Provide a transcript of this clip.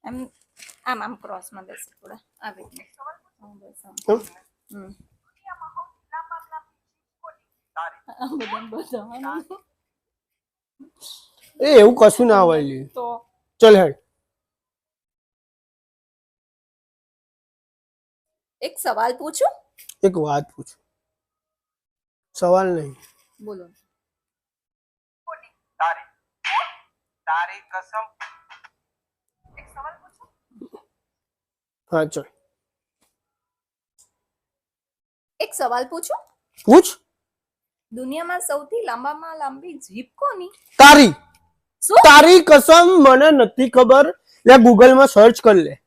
એમ આમ આમ ક્રોસમાં બેસે થોડા આવી રીતે. બસ આમ. બધાનું. એ એવું કશું ના હોય લી. તો ચલ હેડ. એક સવાલ પૂછું? એક વાત પૂછું. સવાલ નહીં. બોલો. તારી કસમ. એક સવાલ પૂછું? હા ચલ એક સવાલ પૂછું? પૂછ. દુનિયામાં સૌથી લાંબામાં લાંબી જીભ કોની? તારી. શું? તારી કસમ મને નથી ખબર. લે ગૂગલ માં સર્ચ કર લે.